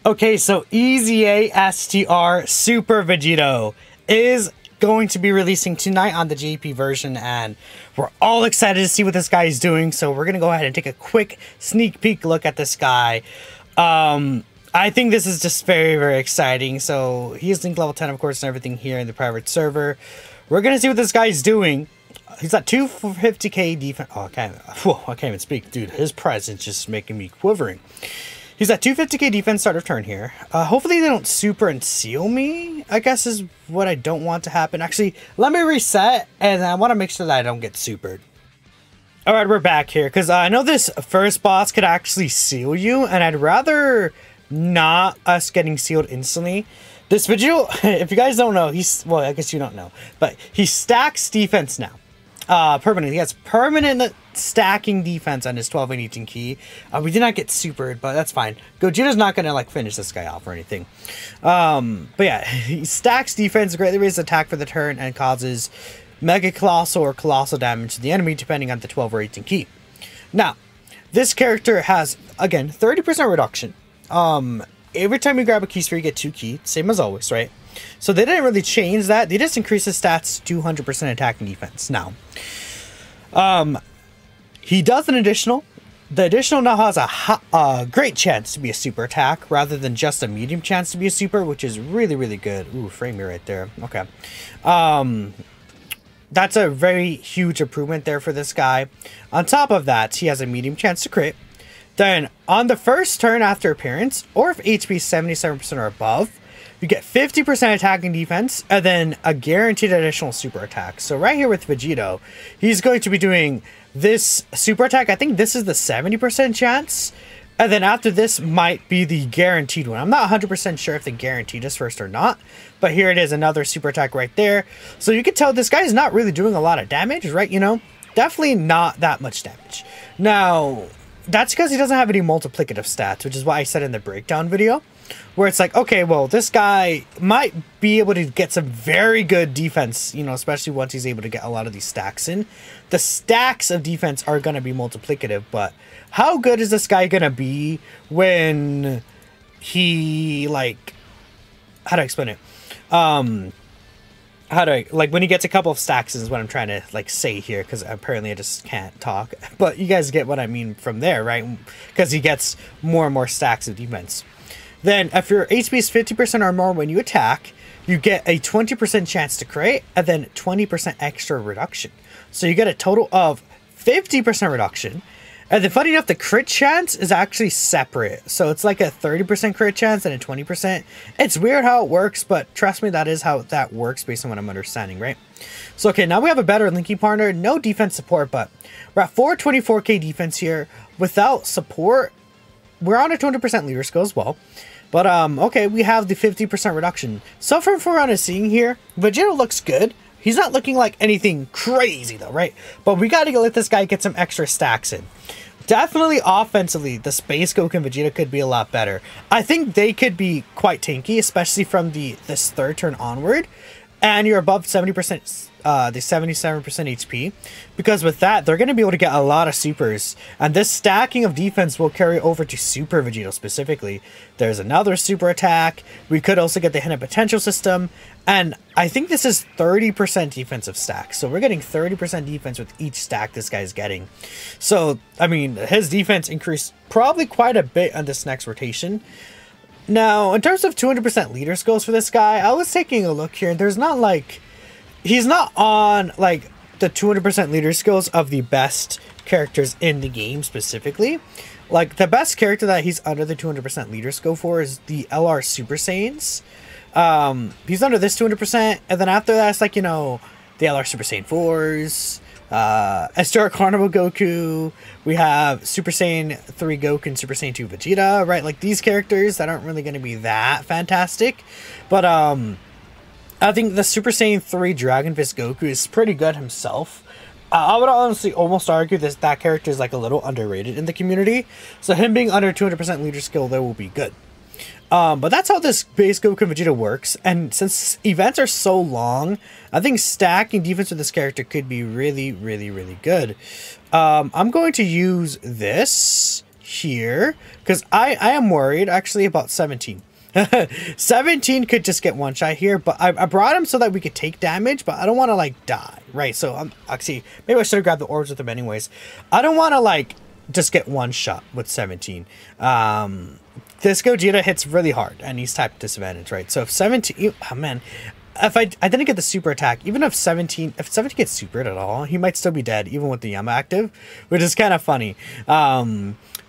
Okay, so EZA STR Super Vegito is going to be releasing tonight on the JP version, and we're all excited to see what this guy is doing. So we're gonna go ahead and take a quick sneak peek look at this guy. I think this is just very, very exciting. So he's link level 10, of course, and everything here in the private server. We're gonna see what this guy's doing. He's at 250k defense. Oh, I can't even speak, dude. His presence just making me quivering. He's at 250k defense start of turn here. Hopefully they don't super and seal me, I guess is what I don't want to happen. Actually, let me reset, and I want to make sure that I don't get supered. Alright, we're back here, because I know this first boss could actually seal you, and I'd rather not us getting sealed instantly. This Vigil, if you guys don't know, well, I guess you don't know, but he stacks defense now. Permanent. He has permanent stacking defense on his 12 and 18 key. We did not get supered, but that's fine. Gogeta's not gonna like finish this guy off or anything. But yeah, he stacks defense, greatly raises attack for the turn, and causes mega colossal or colossal damage to the enemy depending on the 12 or 18 key. Now, this character has again 30% reduction. Every time you grab a key sphere, you get 2 key, same as always, right? So they didn't really change that. They just increased his stats to 200% attack and defense. Now, he does an additional. The additional now has a great chance to be a super attack rather than just a medium chance to be a super, which is really, really good. Ooh, frame me right there. Okay. That's a very huge improvement there for this guy. On top of that, he has a medium chance to crit. Then, on the first turn after appearance, or if HP is 77% or above, you get 50% attack and defense, and then a guaranteed additional super attack. So right here with Vegito, he's going to be doing this super attack. I think this is the 70% chance. And then after this might be the guaranteed one. I'm not 100% sure if the guaranteed is first or not. But here it is, another super attack right there. So you can tell this guy is not really doing a lot of damage, right? You know, definitely not that much damage. Now, that's because he doesn't have any multiplicative stats, which is why I said in the breakdown video, where it's like, okay, well, this guy might be able to get some very good defense, you know, especially once he's able to get a lot of these stacks in. The stacks of defense are going to be multiplicative, but how good is this guy going to be when he, like, how do I explain it? When he gets a couple of stacks is what I'm trying to like say here, because apparently I just can't talk, but you guys get what I mean from there, right? Because he gets more and more stacks of defense. Then if your HP is 50% or more when you attack, you get a 20% chance to crit, and then 20% extra reduction. So you get a total of 50% reduction. And then funny enough, the crit chance is actually separate. So it's like a 30% crit chance and a 20%. It's weird how it works, but trust me, that is how that works based on what I'm understanding, right? So, okay, now we have a better linking partner. No defense support, but we're at 424k defense here. Without support, we're on a 200% leader skill as well. But, okay, we have the 50% reduction. So from what I'm seeing here, Vegito looks good. He's not looking like anything crazy though, right? But we got to let this guy get some extra stacks in. Definitely offensively, the Space Goku and Vegeta could be a lot better. I think they could be quite tanky, especially from this third turn onward. And you're above 70%, the 77% HP. Because with that, they're going to be able to get a lot of supers. And this stacking of defense will carry over to Super Vegito specifically. There's another super attack. We could also get the hidden potential system. And I think this is 30% defensive stack. So we're getting 30% defense with each stack this guy's getting. So, I mean, his defense increased probably quite a bit on this next rotation. Now, in terms of 200% leader skills for this guy, I was taking a look here. There's not like, he's not on like the 200% leader skills of the best characters in the game specifically. Like the best character that he's under the 200% leader skill for is the LR Super Saiyans. He's under this 200%, and then after that, it's like, you know, the LR Super Saiyan 4s, STR Carnival Goku, we have Super Saiyan 3 Goku and Super Saiyan 2 Vegeta, right? Like these characters that aren't really going to be that fantastic, but I think the Super Saiyan 3 Dragon Fist Goku is pretty good himself. I would honestly almost argue that character is like a little underrated in the community, so him being under 200% leader skill there will be good. But that's how this base Goku and Vegeta works, and since events are so long, I think stacking defense with this character could be really, really, really good. I'm going to use this here, because I am worried actually about 17. 17 could just get one shot here, but I brought him so that we could take damage, but I don't want to like die, right? So I'm actually, maybe I should have grabbed the orbs with him anyways. I don't want to like just get one shot with 17. This Gogeta hits really hard and he's type disadvantage, right? So if 17, oh man, if I didn't get the super attack, even if 17 gets supered at all, he might still be dead even with the Yama active, which is kind of funny.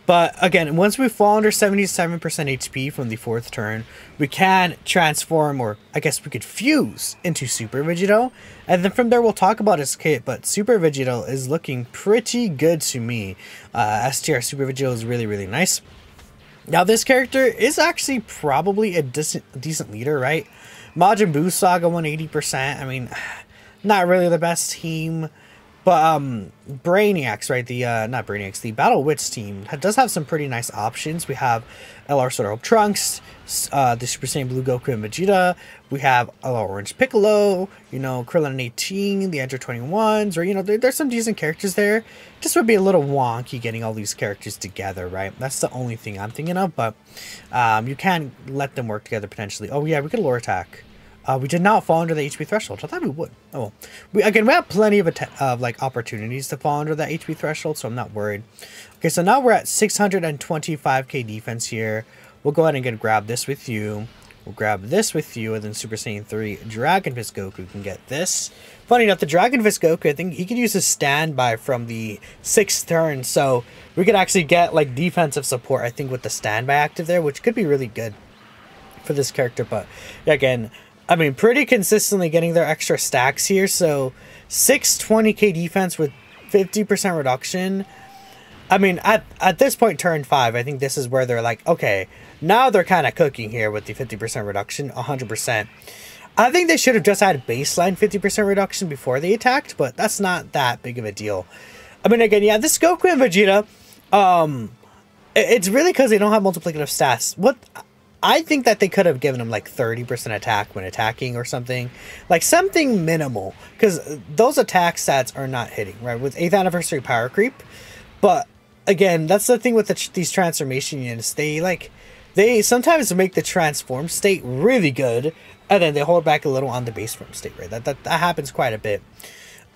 But again, once we fall under 77% HP from the 4th turn, we can transform, or I guess we could fuse into Super VEGITO. And then from there, we'll talk about his kit. But Super VEGITO is looking pretty good to me. STR Super VEGITO is really, really nice. Now, this character is actually probably a decent leader, right? Majin Buu Saga 180%. I mean, not really the best team. But Brainiacs, right? The not Brainiacs, the Battle Wits team does have some pretty nice options. We have LR Solar Trunks, the Super Saiyan Blue Goku and Vegeta. We have LR Orange Piccolo, you know, Krillin 18, the Enter 21s, or you know, there's some decent characters there. Just would be a little wonky getting all these characters together, right? That's the only thing I'm thinking of, but you can let them work together potentially. Oh yeah, we could lure attack. We did not fall under the HP threshold. I thought we would. Oh well. We have plenty of like opportunities to fall under that HP threshold, so I'm not worried. Okay, so now we're at 625k defense here. We'll go ahead and grab this with you. We'll grab this with you, and then Super Saiyan 3 Dragon Fist Goku can get this. Funny enough, the Dragon Fist Goku, I think he could use his standby from the 6th turn, so we could actually get like defensive support, I think, with the standby active there, which could be really good for this character. But yeah, again, I mean, pretty consistently getting their extra stacks here. So 620k defense with 50% reduction. I mean, at this point, turn 5, I think this is where they're like, okay, now they're kind of cooking here with the 50% reduction, 100%. I think they should have just had baseline 50% reduction before they attacked, but that's not that big of a deal. I mean, again, yeah, this Goku and Vegeta, it's really because they don't have multiplicative stats. I think that they could have given him like 30% attack when attacking or something. Like something minimal. Because those attack stats are not hitting, right? With 8th anniversary power creep. But again, that's the thing with these transformation units. They sometimes make the transform state really good. And then they hold back a little on the base form state, right? That happens quite a bit.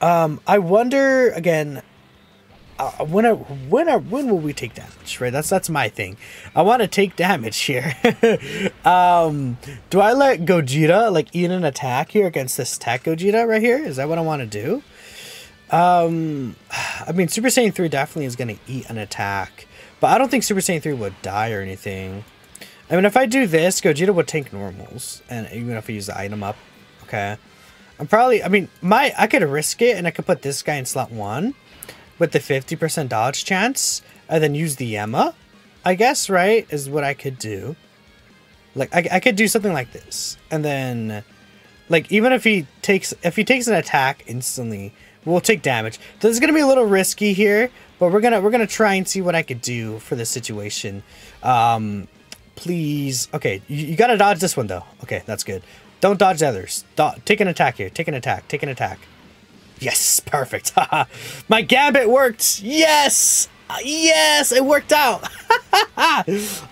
I wonder, again, when will we take damage, right? That's my thing. I want to take damage here. Do I let Gogeta like eat an attack here against this Tech Gogeta right here? Is that what I want to do? I mean, Super Saiyan 3 definitely is going to eat an attack, but I don't think Super Saiyan 3 would die or anything. I mean, if I do this, Gogeta would take normals, and even if I use the item up, okay. I could risk it, and I could put this guy in slot 1 with the 50% dodge chance, and then use the Yama, I guess, right, is what I could do. Like, I could do something like this, and then, like, even if he takes an attack instantly, we'll take damage. So this is gonna be a little risky here, but we're gonna try and see what I could do for this situation. Please, okay, you gotta dodge this one though. Okay, that's good. Don't dodge the others. Take an attack here. Take an attack. Take an attack. Yes, perfect. My gambit worked. Yes, yes, it worked out.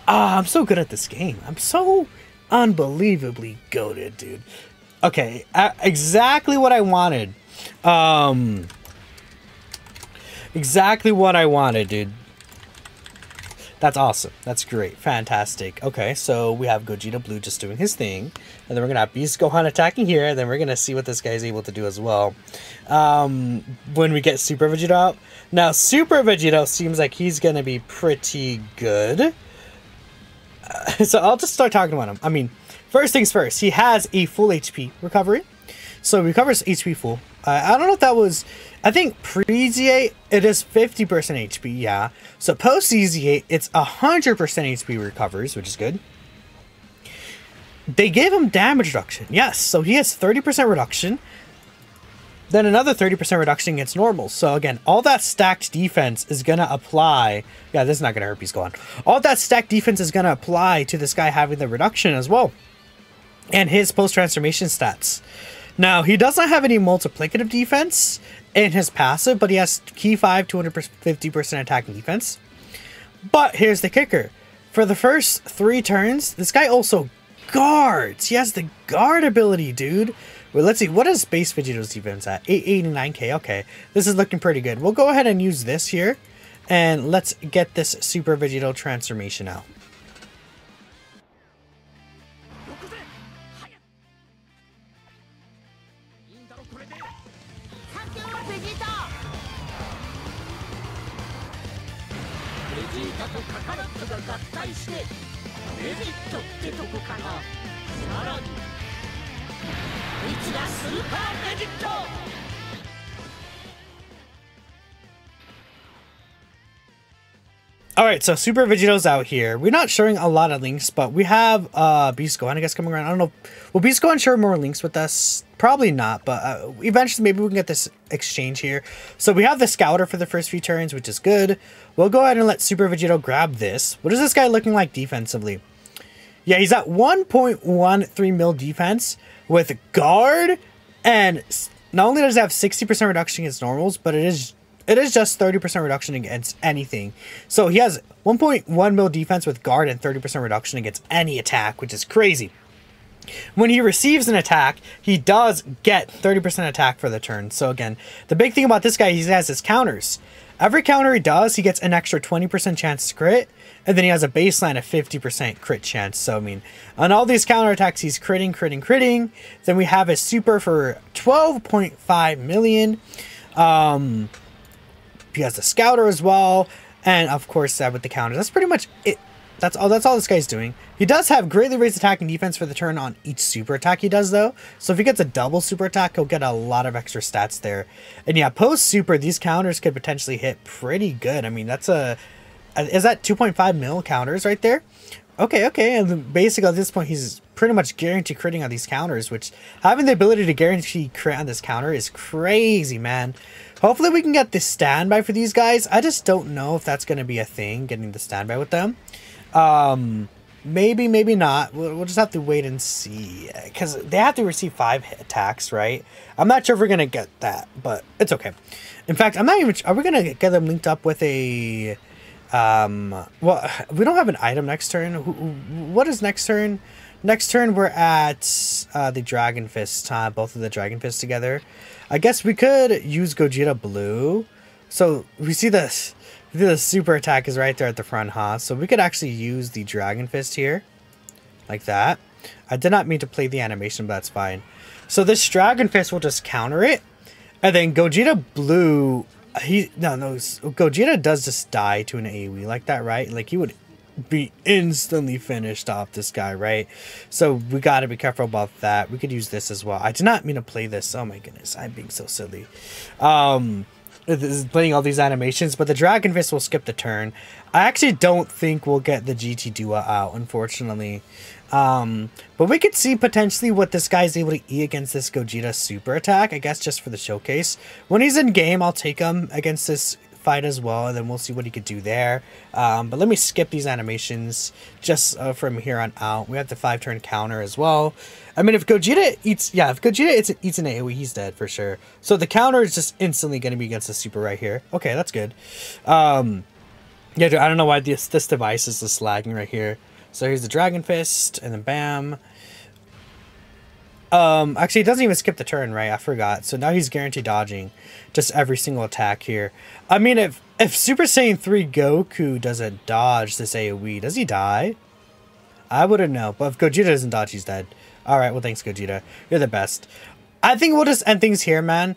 I'm so good at this game. I'm so unbelievably goated, dude. Okay, exactly what I wanted. Exactly what I wanted, dude. That's awesome. That's great. Fantastic. Okay, so we have Gogeta Blue just doing his thing. And then we're going to have Beast Gohan attacking here. And then we're going to see what this guy is able to do as well. When we get Super Vegito out. Now, Super Vegito seems like he's going to be pretty good. So I'll just start talking about him. I mean, first things first. He has a full HP recovery. So he recovers HP full. I don't know if that was... I think pre-EZA, it is 50% HP, yeah. So post-EZA, it's 100% HP recovers, which is good. They gave him damage reduction, yes. So he has 30% reduction. Then another 30% reduction against normal. So again, all that stacked defense is going to apply... Yeah, this is not going to hurt Beast Gohan. All that stacked defense is going to apply to this guy having the reduction as well. And his post-transformation stats. Now, he doesn't have any multiplicative defense in his passive, but he has Key 5, 250% attack and defense. But here's the kicker. For the first 3 turns, this guy also guards. He has the guard ability, dude. Well, let's see. What is base Vegito's defense at? 889k. Okay. This is looking pretty good. We'll go ahead and use this here. And let's get this Super Vegito transformation out. Alright, so Super Vegito's out here. We're not showing a lot of links, but we have Beast Gohan, I guess, coming around. I don't know. Will Beast Gohan share more links with us? Probably not, but eventually maybe we can get this exchange here. So we have the Scouter for the first few turns, which is good. We'll go ahead and let Super Vegito grab this. What is this guy looking like defensively? Yeah, he's at 1.13 mil defense with guard, and not only does it have 60% reduction against normals, but it is just 30% reduction against anything. So he has 1.1 mil defense with guard and 30% reduction against any attack, which is crazy. When he receives an attack, he does get 30% attack for the turn. So again, the big thing about this guy, he has his counters. Every counter he does, he gets an extra 20% chance to crit, and then he has a baseline of 50% crit chance. So I mean, on all these counter attacks, he's critting. Then we have his super for 12.5 million. He has the Scouter as well, and of course with the counters. That's pretty much it. That's all this guy's doing. He does have greatly raised attack and defense for the turn on each super attack he does, though. So if he gets a double super attack, he'll get a lot of extra stats there. And yeah, post super, these counters could potentially hit pretty good. I mean, that's is that 2.5 mil counters right there? Okay. And basically at this point, he's pretty much guaranteed critting on these counters, which having the ability to guarantee crit on this counter is crazy, man. Hopefully we can get the standby for these guys. I just don't know if that's going to be a thing, getting the standby with them. Maybe not. We'll just have to wait and see, because they have to receive 5 hit attacks, right? I'm not sure if we're going to get that, but it's okay. In fact, I'm not even sure. Are we going to get them linked up with a... well, we don't have an item next turn. What is next turn? Next turn, we're at the Dragon Fist, both of the Dragon Fists together. I guess we could use Gogeta Blue. So we see this. The super attack is right there at the front, huh? So we could actually use the Dragon Fist here. Like that. I did not mean to play the animation, but that's fine. So this Dragon Fist will just counter it. And then Gogeta Blue... Gogeta does just die to an AoE like that, right? Like, he would be instantly finished off this guy, right? So we gotta be careful about that. We could use this as well. I did not mean to play this. Oh my goodness, I'm being so silly. Playing all these animations, but the Dragon Fist will skip the turn. I actually don't think we'll get the GT Dua out, unfortunately. But we could see potentially what this guy's able to eat against this Gogeta super attack, I guess, just for the showcase. When he's in game, I'll take him against this fight as well, and then we'll see what he could do there. But let me skip these animations just from here on out. We have the 5-turn counter as well. I mean, if Gogeta eats an AoE, he's dead for sure. So the counter is just instantly going to be against the super right here. Okay, that's good. Yeah, dude, I don't know why this device is just lagging right here. So here's the Dragon Fist, and then bam. Actually, it doesn't even skip the turn, right? I forgot. So now he's guaranteed dodging just every single attack here. I mean, if Super Saiyan 3 Goku doesn't dodge this AoE, does he die? I wouldn't know. But if Gogeta doesn't dodge, he's dead. Alright, well, thanks, Gogeta. You're the best. I think we'll just end things here, man.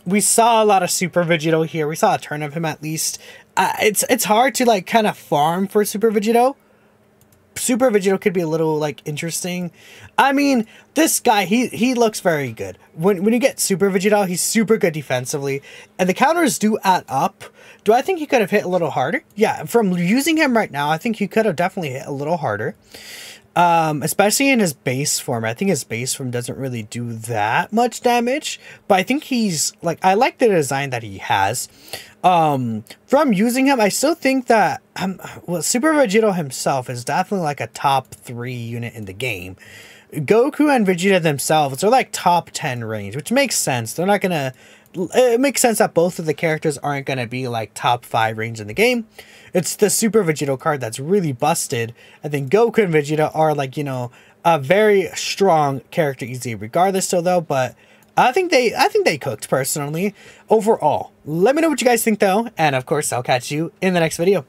We saw a lot of Super Vegito here. We saw a turn of him, at least. It's hard to, like, kind of farm for Super Vegito. Super Vegito could be a little, like, interesting. I mean, this guy, he looks very good. When you get Super Vegito, he's super good defensively. And the counters do add up. Do I think he could have hit a little harder? Yeah, from using him right now, I think he could have definitely hit a little harder. Especially in his base form. I think his base form doesn't really do that much damage. But I think he's, like, I like the design that he has. From using him, I still think that well, Super Vegito himself is definitely like a top 3 unit in the game. Goku and Vegeta themselves are like top 10 range, which makes sense. They're not gonna it makes sense that both of the characters aren't going to be like top 5 range in the game. It's the Super Vegito card that's really busted. I think Goku and Vegeta are like, you know, a very strong character EZA regardless, so though, but I think they cooked personally overall. Let me know what you guys think though, and of course I'll catch you in the next video.